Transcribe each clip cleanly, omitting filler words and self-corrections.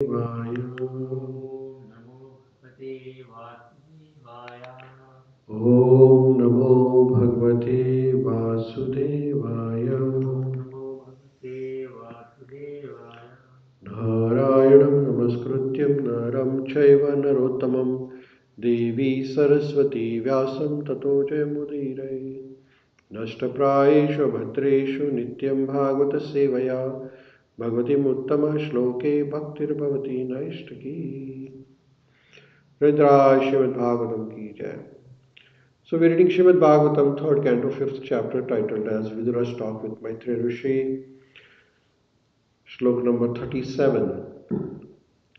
Vaya. Namo Bhagavate Vasudevaya. Om Namo Bhagavate Vasudevaya. Namo Bhagavate Vasudevaya. Narayanam Namaskrutyam Naram Chaiva Narottamam Devi Saraswati Vyasam Tato Jayamudire. नष्टप्रायेषु भद्रेषु नित्यं भागवत सेवया भगवतीमुत्तम श्लोके भक्तिर्भवती नैष्ठिकी. Rudraj Srimad Bhagavatam ki jai. So we're reading Srimad Bhagavatam, 3rd canto, 5th chapter, titled as Vidura's Talk with Maitreya Rishi, shlok number 37.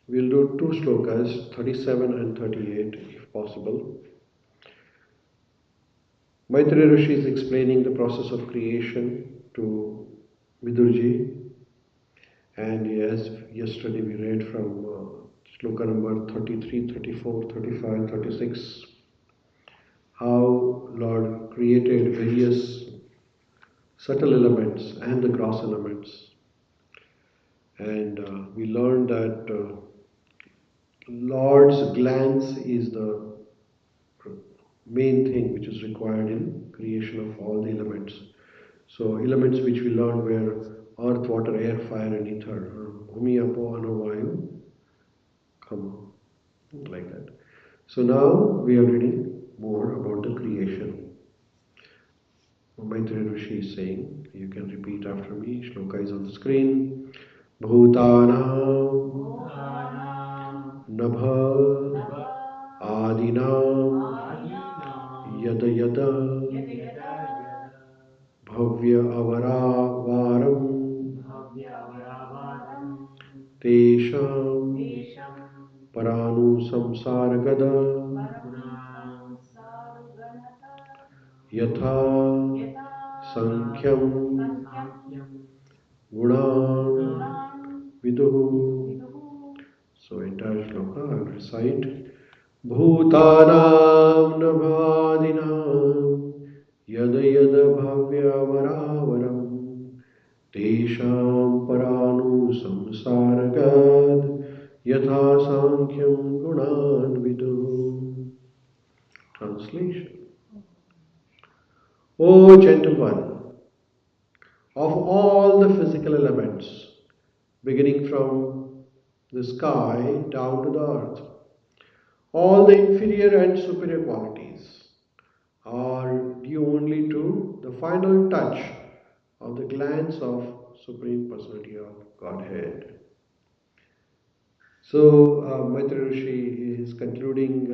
We'll do two shlokas, 37 and 38 if possible. Maitreya Rishi is explaining the process of creation to Vidurji, and as yesterday we read from shloka number 33, 34, 35, 36, how Lord created various subtle elements and the gross elements. And we learned that Lord's glance is the main thing which is required in creation of all the elements. So elements which we learned were earth, water, air, fire and ether. Bhumi, Apo, Ano, Vayu, Kama, like that. So now we are reading more about the creation. Maitreya Rishi is saying, you can repeat after me, shloka is on the screen. Bhutanam Nabha Adinam Yada Yada Bhavya Avaravaram Tesham Paranu Samsaragada Yatha Sankyam Gunan Viduhu. So entire shloka I will recite. Bhutanam Nabhadinam Yada Yada Bhavya Varavaram Tesham Paranu Samsaragad Yatha Sankyam Gunan Vidu. Translation. O gentle one, of all the physical elements, beginning from the sky down to the earth, all the inferior and superior qualities are due only to the final touch of the glance of Supreme Personality of Godhead. So Maitreya Rishi is concluding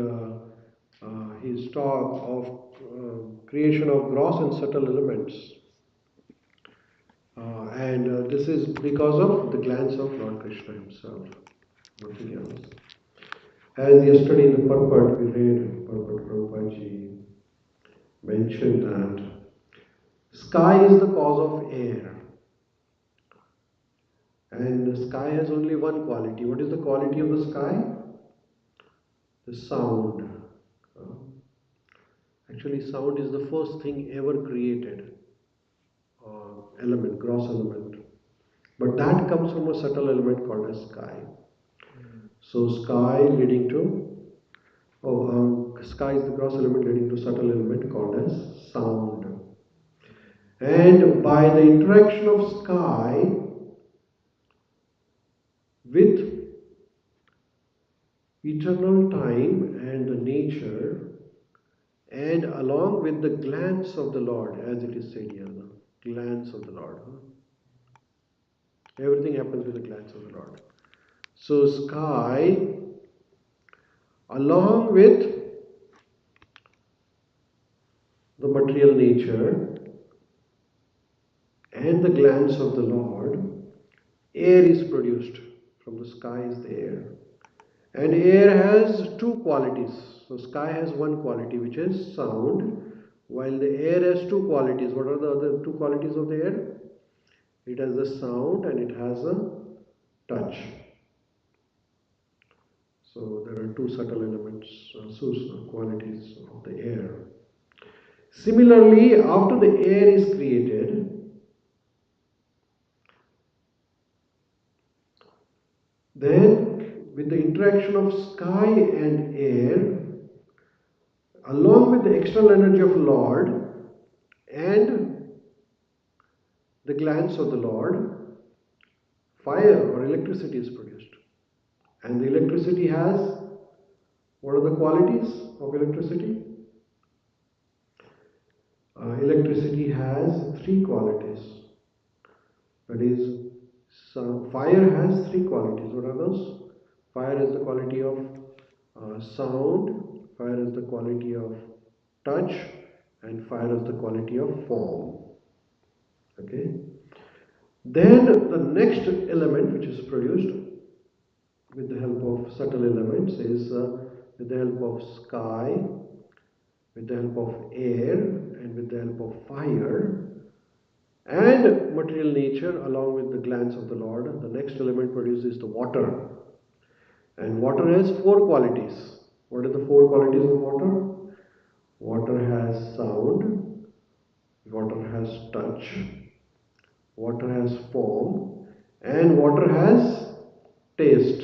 his talk of creation of gross and subtle elements. And this is because of the glance of Lord Krishna himself, nothing else. As yesterday in the purport we read, Purport Prabhupada mentioned that sky is the cause of air. And the sky has only one quality. What is the quality of the sky? The sound. Actually, sound is the first thing ever created. Element, gross element. But that comes from a subtle element called as sky. So sky leading to, sky is the gross element leading to subtle element called as sound. And by the interaction of sky with eternal time and the nature, and along with the glance of the Lord, as it is said here, the glance of the Lord. Everything happens with the glance of the Lord. So sky, along with the material nature and the glance of the Lord, air is produced. From the sky is the air. And air has two qualities. So sky has one quality, which is sound, while the air has two qualities. What are the other two qualities of the air? It has the sound and it has a touch. So there are two subtle elements, qualities of the air. Similarly, after the air is created, then with the interaction of sky and air, along with the external energy of Lord and the glance of the Lord, fire or electricity is produced. And the electricity has, what are the qualities of electricity? Electricity has three qualities. That is, fire has three qualities. What are those? Fire is the quality of sound, fire is the quality of touch, and fire is the quality of form. Okay. Then the next element which is produced with the help of subtle elements is with the help of sky, with the help of air, and with the help of fire and material nature along with the glance of the Lord. The next element produced is the water. And water has four qualities. What are the four qualities of water? Water has sound, water has touch, water has form, and water has taste.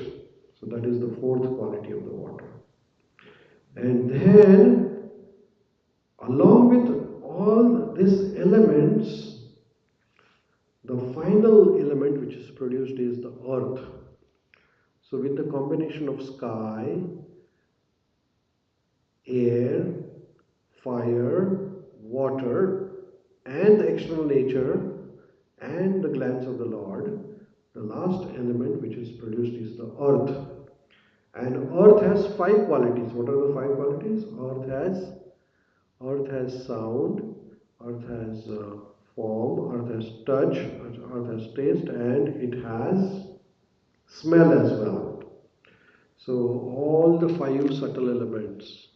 So that is the fourth quality of the water. And then, along with all these elements, the final element which is produced is the earth. So with the combination of sky, air, fire, water, and the external nature and the glance of the Lord, the last element which is produced is the earth. And earth has five qualities. What are the five qualities? Earth has sound, earth has form, earth has touch, earth has taste, and it has smell as well. So all the five subtle elements.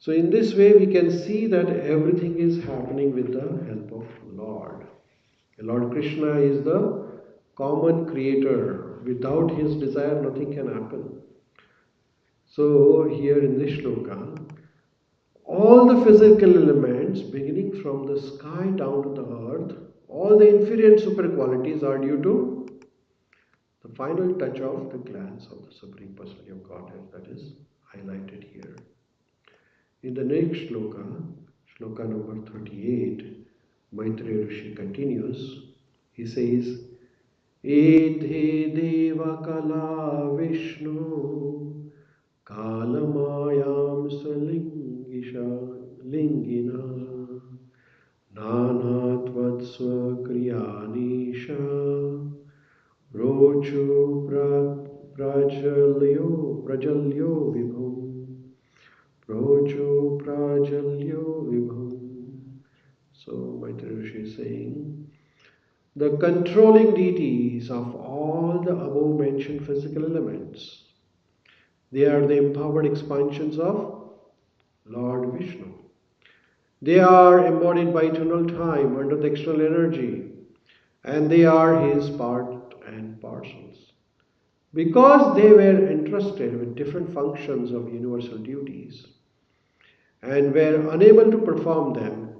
So in this way we can see that everything is happening with the help of Lord. Lord Krishna is the common creator. Without his desire nothing can happen. So here in this shloka, all the physical elements beginning from the sky down to the earth, all the inferior and super qualities are due to the final touch of the glance of the Supreme Personality of Godhead, that is highlighted here. In the next shloka, shloka number 38, Maitreya Rishi continues. He says, Ethe deva kala Vishnu kalamayam salingisha lingina nanatvatsva kriyanisha rochu prajalyo vibhum rochu prajalyo vibhum. So Maitreya Rishi is saying, the controlling deities of all the above mentioned physical elements, they are the empowered expansions of Lord Vishnu. They are embodied by eternal time under the external energy, and they are his part and parcels. Because they were entrusted with different functions of universal duties and were unable to perform them,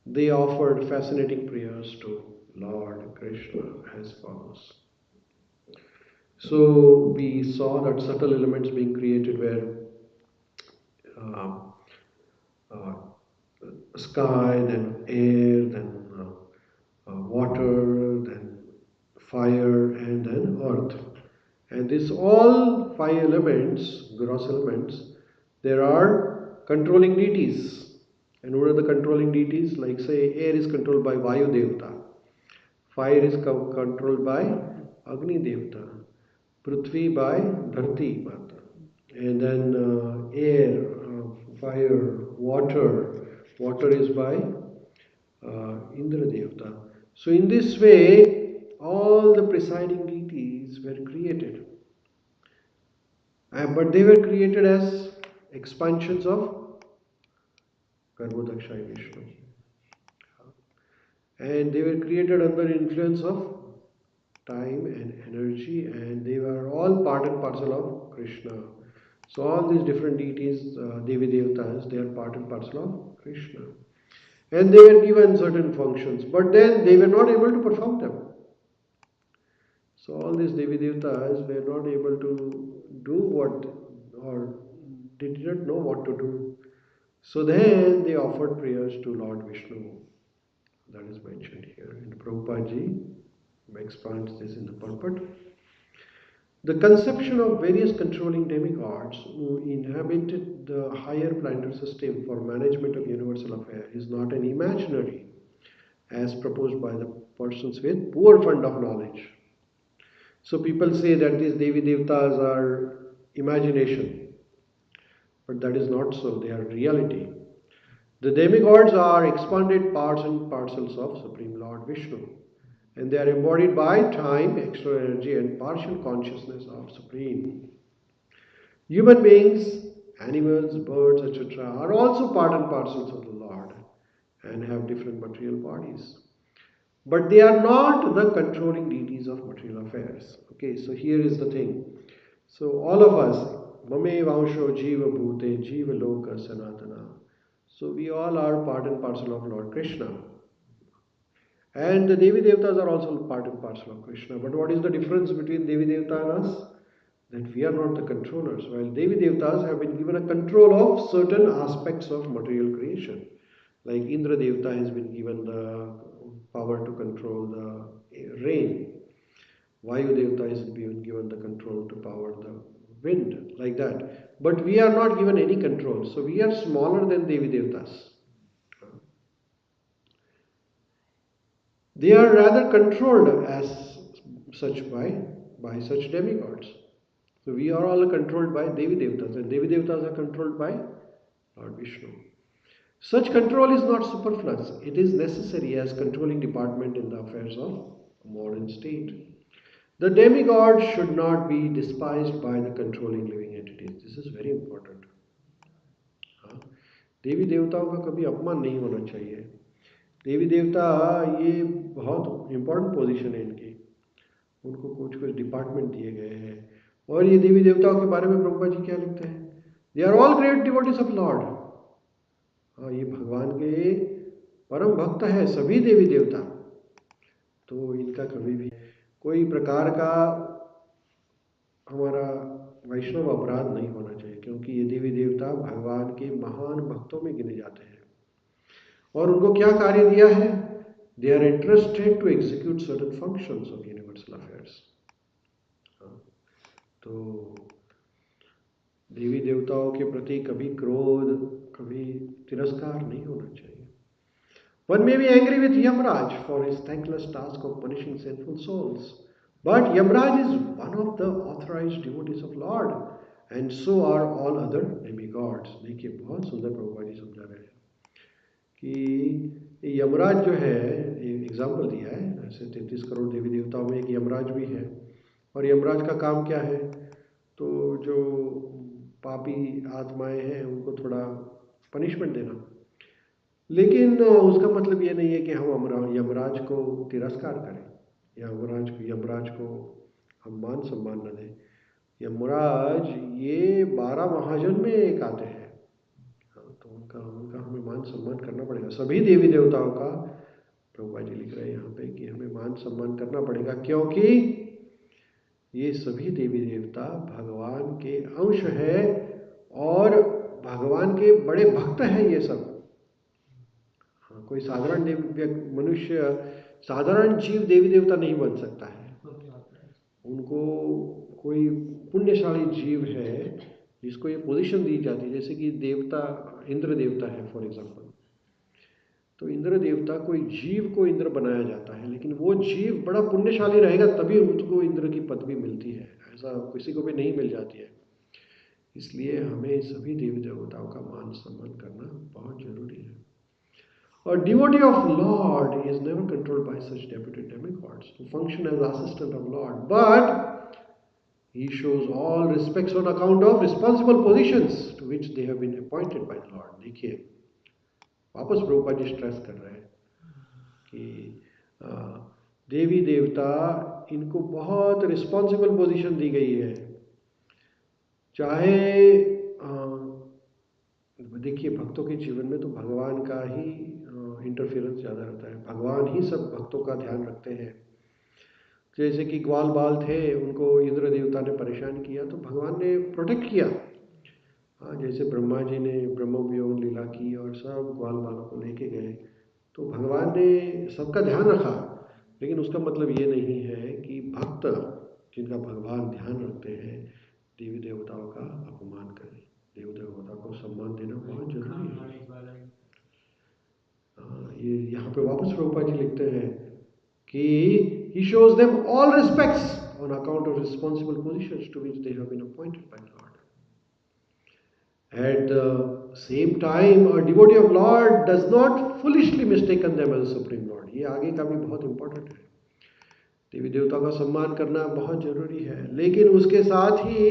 they offered fascinating prayers to Lord Krishna as follows. So we saw that subtle elements being created were uh, uh, sky, then air, then water, then fire, and then earth. And these all five elements, gross elements, there are controlling deities. And what are the controlling deities? Like say air is controlled by Vayu Devta, fire is controlled by Agni Devta, Prithvi by Dharti Mata, and then air, fire, water is by Indra Devta. So in this way, all the presiding deities were created. But they were created as expansions of Garbhodakshaya Vishnu. And they were created under influence of time and energy, and they were all part and parcel of Krishna. So all these different deities, Devi Devtas, they are part and parcel of Krishna. And they were given certain functions, but then they were not able to perform them. So all these Devi Devtas were not able to do what, or they did not know what to do. So then they offered prayers to Lord Vishnu. That is mentioned here. And Prabhupada ji expands this in the purport. The conception of various controlling demigods who inhabited the higher planetary system for management of universal affairs is not an imaginary, as proposed by the persons with poor fund of knowledge. So people say that these Devi Devtas are imagination, but that is not so, they are reality. The demigods are expanded parts and parcels of Supreme Lord Vishnu, and they are embodied by time, extra energy, and partial consciousness of Supreme. Human beings, animals, birds, etc., are also part and parcels of the Lord and have different material bodies. But they are not the controlling deities of material affairs. Okay, so here is the thing. So all of us, Mame Vansho Jiva Bhute Jiva Loka Sanatana. So we all are part and parcel of Lord Krishna. And the Devi Devtas are also part and parcel of Krishna. But what is the difference between Devi Devta and us? That we are not the controllers. While Devi Devtas have been given a control of certain aspects of material creation. Like Indra Devta has been given the power to control the rain. Vayu Devta is being given the control to power the wind, like that. But we are not given any control. So we are smaller than Devi Devtas. They are rather controlled as such by such demigods. So we are all controlled by Devi Devtas, and Devi Devtas are controlled by Lord Vishnu. Such control is not superfluous. It is necessary as controlling department in the affairs of a modern state. The demigod should not be despised by the controlling living entities. This is very important. हाँ, देवी देवताओं का कभी अपमान नहीं होना चाहिए. देवी देवता ये बहुत इम्पोर्टेंट पोजीशन है इनकी. उनको कुछ कुछ डिपार्टमेंट दिए गए हैं. और ये देवी देवताओं के बारे में प्रभुपाद जी क्या लिखते हैं? They are all great devotees of lord. हाँ, ये भगवान के परम भक्त है सभी देवी देवता. तो इनका कभी भी कोई प्रकार का हमारा वैष्णव अपराध नहीं होना चाहिए, क्योंकि ये देवी देवता भगवान के महान भक्तों में गिने जाते हैं. और उनको क्या कार्य दिया है? They are interested to execute certain functions of universal affairs. तो देवी देवताओं के प्रति कभी क्रोध, कभी तिरस्कार नहीं होना चाहिए. One may be angry with Yamraj for his thankless task of punishing sinful souls. But Yamraj is one of the authorized devotees of Lord, and so are all other demigods. देखिए बहुत सुंदर प्रभुपाद जी समझा रहे हैं कि यमराज जो है, एग्जाम्पल दिया है, ऐसे 33 करोड़ देवी देवताओं में एक यमराज भी है. और यमराज का काम क्या है? तो जो पापी आत्माएं हैं उनको थोड़ा पनिशमेंट देना. लेकिन उसका मतलब ये नहीं है कि हम यमराज को तिरस्कार करें या यमराज को हम मान सम्मान न दें. यमराज ये 12 महाजन में एक आते हैं. तो उनका हमें मान सम्मान करना पड़ेगा. सभी देवी देवताओं का प्रभुपाद जी लिख रहे हैं यहाँ पे कि हमें मान सम्मान करना पड़ेगा, क्योंकि ये सभी देवी देवता भगवान के अंश है और भगवान के बड़े भक्त हैं ये सब. कोई साधारण मनुष्य, साधारण जीव देवी देवता नहीं बन सकता है. उनको कोई पुण्यशाली जीव है जिसको ये पोजीशन दी जाती है. जैसे कि देवता इंद्र देवता है फॉर एग्जांपल. तो इंद्र देवता कोई जीव को इंद्र बनाया जाता है, लेकिन वो जीव बड़ा पुण्यशाली रहेगा तभी उसको इंद्र की पदवी मिलती है. ऐसा किसी को भी नहीं मिल जाती है. इसलिए हमें सभी देवी देवताओं का मान सम्मान करना बहुत जरूरी है. A devotee of Lord is never controlled by such deputy demigods who function as assistant of Lord, but he shows all respects on account of responsible positions to which they have been appointed by the Lord. देखिए वापस Prabhupada ji stress कर रहे हैं कि देवी देवता इनको बहुत responsible position दी गई है. चाहे देखिए भक्तों के जीवन में तो भगवान का ही इंटरफेरेंस ज़्यादा रहता है. भगवान ही सब भक्तों का ध्यान रखते हैं. जैसे कि ग्वाल बाल थे, उनको इंद्र देवता ने परेशान किया तो भगवान ने प्रोटेक्ट किया। हाँ, जैसे ब्रह्मा जी ने ब्रह्म वियोग लीला की और सब ग्वाल बालों को लेके गए, तो भगवान ने सबका ध्यान रखा। लेकिन उसका मतलब ये नहीं है कि भक्त जिनका भगवान ध्यान रखते हैं देवी देवताओं का अपमान करें। देवी देवता को सम्मान देना बहुत जरूरी है। ये यहाँ पे वापस प्रभुपाद जी लिखते हैं कि he shows them all respects on account of responsible positions to which they have been appointed by God. At the same time, a devotee of Lord does not foolishly mistaken them as a supreme Lord. ये आगे का भी बहुत important है। देवी देवता का सम्मान करना बहुत जरूरी है, लेकिन उसके साथ ही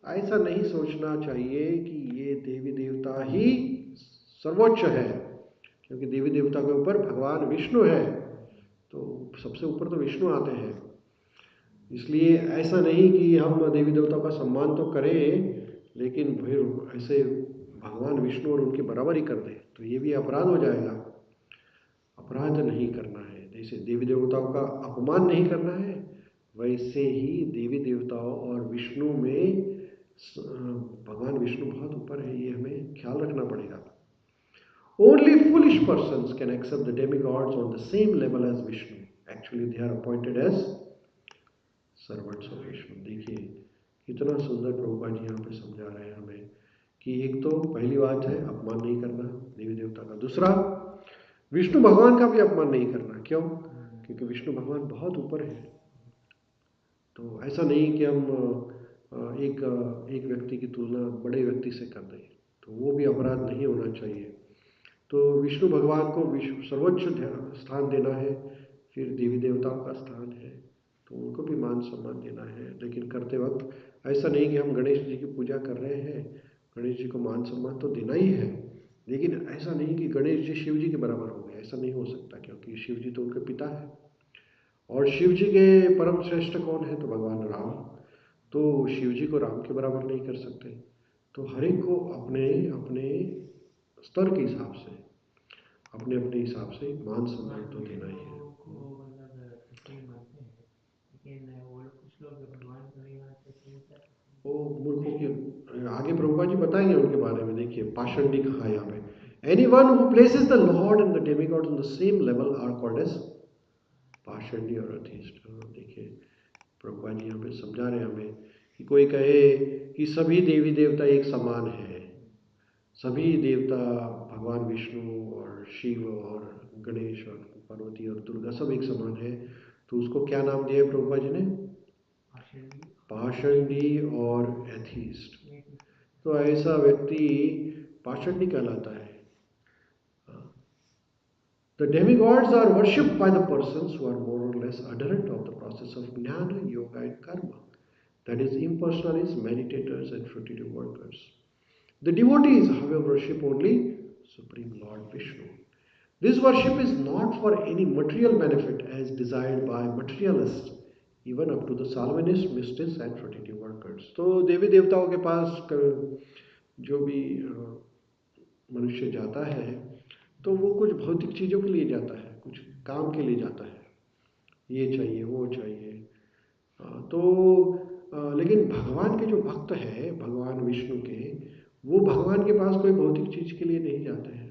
ऐसा नहीं सोचना चाहिए कि ये देवी देवता ही सर्वोच्च है, क्योंकि देवी देवता के ऊपर भगवान विष्णु है, तो सबसे ऊपर तो विष्णु आते हैं। इसलिए ऐसा नहीं कि हम देवी देवताओं का सम्मान तो करें लेकिन फिर ऐसे भगवान विष्णु और उनके बराबर ही कर दें, तो ये भी अपराध हो जाएगा। अपराध नहीं करना है। जैसे देवी देवताओं का अपमान नहीं करना है, वैसे ही देवी देवताओं और विष्णु में भगवान विष्णु बहुत ऊपर है, ये हमें ख्याल रखना पड़ेगा। Only foolish persons can accept the demigods on the same level as Vishnu. Actually, they are appointed as servants of Vishnu. देखिए कितना सुंदर प्रभुपाद जी यहाँ पे समझा रहे हैं हमें कि एक तो पहली बात है अपमान नहीं करना देवी देवता का, दूसरा विष्णु भगवान का भी अपमान नहीं करना। क्यों? क्योंकि विष्णु भगवान बहुत ऊपर है। तो ऐसा नहीं कि हम एक व्यक्ति की तुलना बड़े व्यक्ति से कर दें, तो वो भी अपराध नहीं होना चाहिए। तो विष्णु भगवान को विश्व सर्वोच्च स्थान देना है, फिर देवी देवताओं का स्थान है तो उनको भी मान सम्मान देना है। लेकिन करते वक्त ऐसा नहीं कि हम गणेश जी की पूजा कर रहे हैं, गणेश जी को मान सम्मान तो देना ही है, लेकिन ऐसा नहीं कि गणेश जी शिव जी के बराबर हो गए, ऐसा नहीं हो सकता, क्योंकि शिव जी तो उनके पिता है और शिव जी के परम श्रेष्ठ कौन है? तो भगवान राम। तो शिव जी को राम के बराबर नहीं कर सकते। तो हर एक को अपने अपने स्तर के हिसाब से अपने अपने हिसाब से मान सम्मान तो देना ही है। वो मूर्खों के आगे प्रभुपाद जी बताएंगे उनके बारे में। देखिए पाषंडी कहा यहाँ पे, anyone who places the lord and the demigods on the same level are called as पाषंडी और अथिस्ट। देखिए प्रभुपाद जी यहाँ पे समझा रहे हैं हमें कि कोई कहे कि सभी देवी देवता एक समान है, सभी देवता भगवान विष्णु और शिव और गणेश और पार्वती और दुर्गा सब एक समान है, तो उसको क्या नाम दिया है प्रभुपाद जी ने? पाषंडी और एथीस्ट। तो ऐसा व्यक्ति पाषंडी कहलाता है। The demigods are worshipped by the persons who are more or less adherent of the process of jnana, yoga and karma, that is impersonalists, meditators and fruitive workers. The devotees, however, worship only Supreme Lord Vishnu. This worship is not for any material benefit as desired by materialists, even up to the Salvinists, mystics and fruitive workers. तो देवी देवताओं के पास जो भी मनुष्य जाता है तो वो कुछ भौतिक चीज़ों के लिए जाता है, कुछ काम के लिए जाता है, ये चाहिए वो चाहिए। लेकिन भगवान के जो भक्त हैं भगवान विष्णु के, वो भगवान के पास कोई भौतिक चीज़ के लिए नहीं जाते हैं।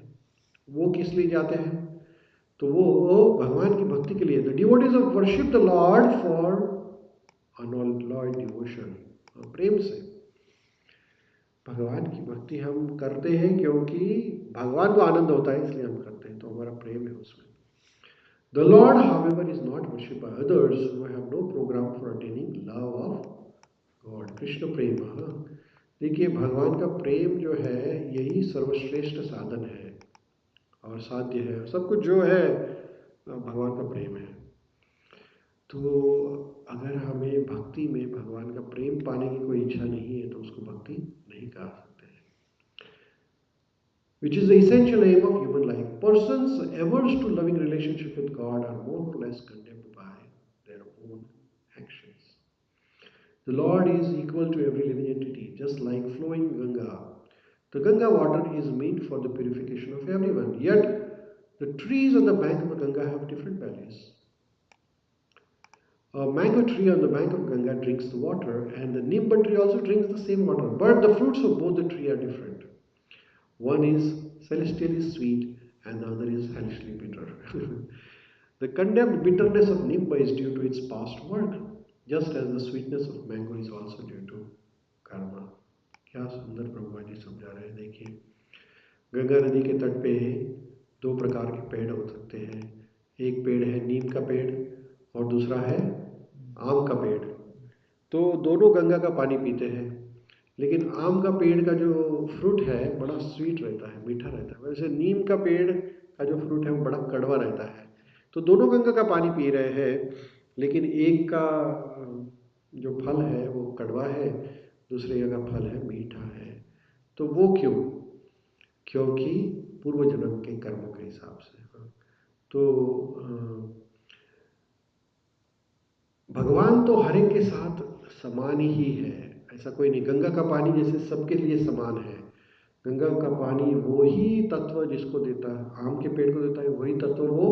वो किस लिए जाते हैं? तो वो भगवान की भक्ति के लिए। The devotees of worship the lord for unalloyed devotion, प्रेम से भगवान की भक्ति हम करते हैं क्योंकि भगवान को आनंद होता है, इसलिए हम करते हैं, तो हमारा प्रेम है उसमें। The Lord however is not worshipped by others who have no program for attaining love of God. Krishna प्रेम। देखिए भगवान का प्रेम जो है यही सर्वश्रेष्ठ साधन है और साध्य है, सब कुछ जो है भगवान का प्रेम है। तो अगर हमें भक्ति में भगवान का प्रेम पाने की कोई इच्छा नहीं है तो उसको भक्ति नहीं कह सकते हैं, which is the essential aim of human life. Persons averse to loving relationship with God are more or less condemned by their own actions. The Lord is equal to every living entity, just like flowing Ganga. The Ganga water is meant for the purification of everyone, yet the trees on the bank of the Ganga have different values. A mango tree on the bank of Ganga drinks the water, and the nimba tree also drinks the same water, but the fruits of both the tree are different. One is celestially sweet and the other is hellishly bitter. The condemned bitterness of nimba is due to its past work, just as the sweetness of mango is also due to karma. क्या सुंदर ब्रह्मा जी समझा रहे हैं। देखिए, गंगा नदी के तट पे दो प्रकार के पेड़ हो सकते हैं। एक पेड़ है नीम का पेड़ और दूसरा है आम का पेड़। तो दोनों गंगा का पानी पीते हैं, लेकिन आम का पेड़ का जो फ्रूट है बड़ा स्वीट रहता है, मीठा रहता है। वैसे नीम का पेड़ का जो फ्रूट है वो बड़ा कड़वा रहता है। तो दोनों गंगा का पानी पी रहे हैं, लेकिन एक का जो फल है वो कड़वा है, दूसरे का फल है मीठा है। तो वो क्यों? क्योंकि पूर्व जन्म के कर्मों के हिसाब से। तो भगवान तो हर एक के साथ समान ही है, ऐसा कोई नहीं। गंगा का पानी जैसे सबके लिए समान है, गंगा का पानी वो ही तत्व जिसको देता है, आम के पेड़ को देता है, वही तत्व वो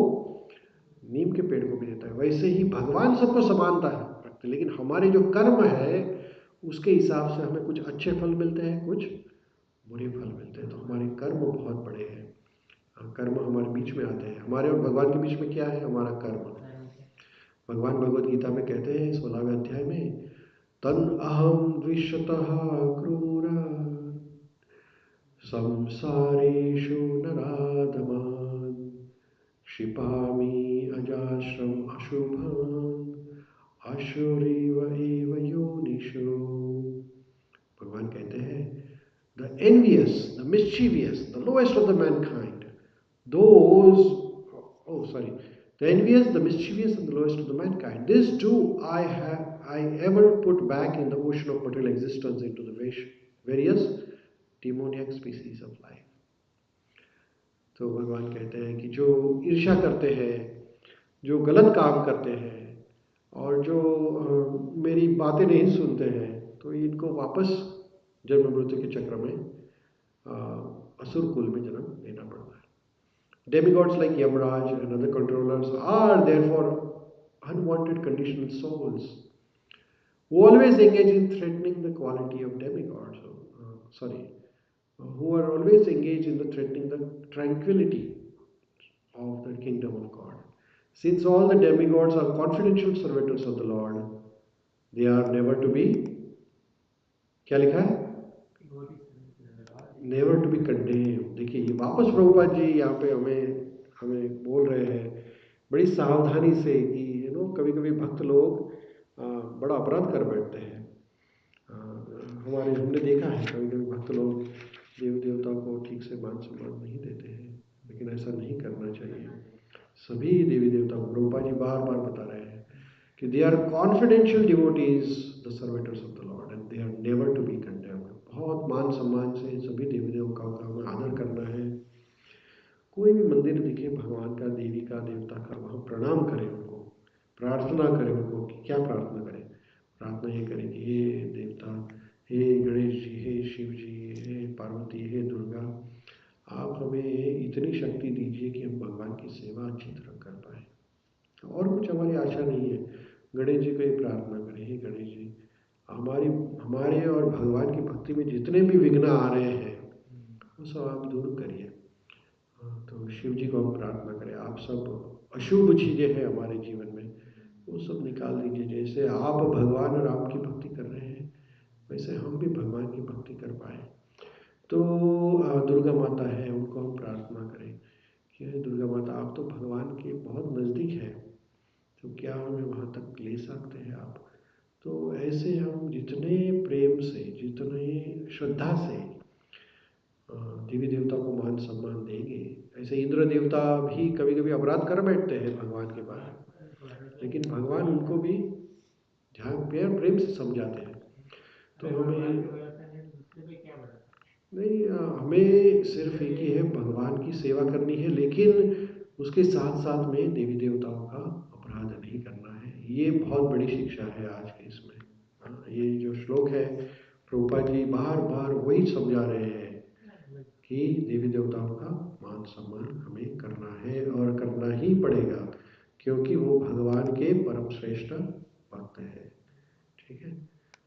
नीम के पेड़ को भी देता है। वैसे ही भगवान सबको समानता है रखते, लेकिन हमारे जो कर्म है उसके हिसाब से हमें कुछ अच्छे फल मिलते हैं, कुछ बुरे फल मिलते हैं। तो हमारे कर्म बहुत बड़े हैं। कर्म हमारे बीच में आते हैं। हमारे और भगवान के बीच में क्या है? हमारा कर्म। भगवान भगवद गीता में कहते हैं 16वें अध्याय में, तन अहम द्विषतः क्रूर संसारेषु नराधमान् क्षिपामि अजाश्रम अशुभान् असुरीव एव योनिषु। भगवान कहते हैं, the envious, the mischievous, the lowest of the mankind, those, oh sorry, the envious, the mischievous, and the lowest of the mankind, this too I ever put back in the ocean of material existence into the various demoniac species of life. तो भगवान कहते हैं कि जो ईर्ष्या करते हैं, जो गलत काम करते हैं और जो मेरी बातें नहीं सुनते हैं, तो इनको वापस जन्म मृत्यु के चक्र में असुर कुल में जन्म लेना पड़ता है। Demigods like Yamraj and other controllers are therefore unwanted conditional souls who always engage in threatening the quality of demigods. Who are always engaged in the threatening the tranquility of the kingdom of God. Since all the demigods are confidential servitors of the Lord, they are never to be, क्या लिखा है? Never to be condemn. देखिए, ये वापस प्रभुपाद जी यहाँ पे हमें बोल रहे हैं बड़ी सावधानी से कि कभी कभी भक्त लोग बड़ा अपराध कर बैठते हैं। हमने देखा है कभी कभी भक्त लोग देव देवताओं को ठीक से मान सम्मान नहीं देते हैं, लेकिन ऐसा नहीं करना चाहिए। सभी देवी देवताओं को प्रभुपाद जी बार बार बता रहे हैं कि they are confidential devotees, the servants of the lord, and they are never to be condemned. बहुत मान सम्मान से सभी देवी देवताओं का हमें आदर करना है। कोई भी मंदिर दिखे भगवान का, देवी का, देवता का, वहाँ प्रणाम करें, उनको प्रार्थना करें। उनको क्या प्रार्थना करें? प्रार्थना ये करें कि हे देवता, हे गणेश जी, हे शिव जी, हे पार्वती, हे दुर्गा, आप हमें इतनी शक्ति दीजिए कि हम भगवान की सेवा अच्छी तरह कर पाए। और कुछ हमारी आशा नहीं है। गणेश जी को ही प्रार्थना करें, हे गणेश जी, हमारे और भगवान की भक्ति में जितने भी विघ्न आ रहे हैं वो सब आप दूर करिए। तो शिव जी को हम प्रार्थना करें, आप सब अशुभ चीज़ें हैं हमारे जीवन में वो सब निकाल दीजिए। जैसे आप भगवान राम की भक्ति कर रहे हैं, वैसे हम भी भगवान की भक्ति कर पाए। तो दुर्गा माता है, उनको हम प्रार्थना करें कि दुर्गा माता, आप तो भगवान के बहुत नज़दीक है, तो क्या हमें वहाँ तक ले सकते हैं आप? तो ऐसे हम जितने प्रेम से, जितने श्रद्धा से देवी देवता को मान सम्मान देंगे, ऐसे इंद्र देवता भी कभी कभी अपराध कर बैठते हैं भगवान के बाहर, लेकिन भगवान उनको भी ध्यान प्रेम से समझाते हैं। तो हमें सिर्फ एक ही है, भगवान की सेवा करनी है, लेकिन उसके साथ साथ में देवी देवताओं का अपराध नहीं करना है। ये बहुत बड़ी शिक्षा है आज के इसमें। ये जो श्लोक है, प्रभुपाद जी बार बार वही समझा रहे हैं कि देवी देवताओं का मान सम्मान हमें करना है और करना ही पड़ेगा, क्योंकि वो भगवान के परम श्रेष्ठ पाते हैं। ठीक है।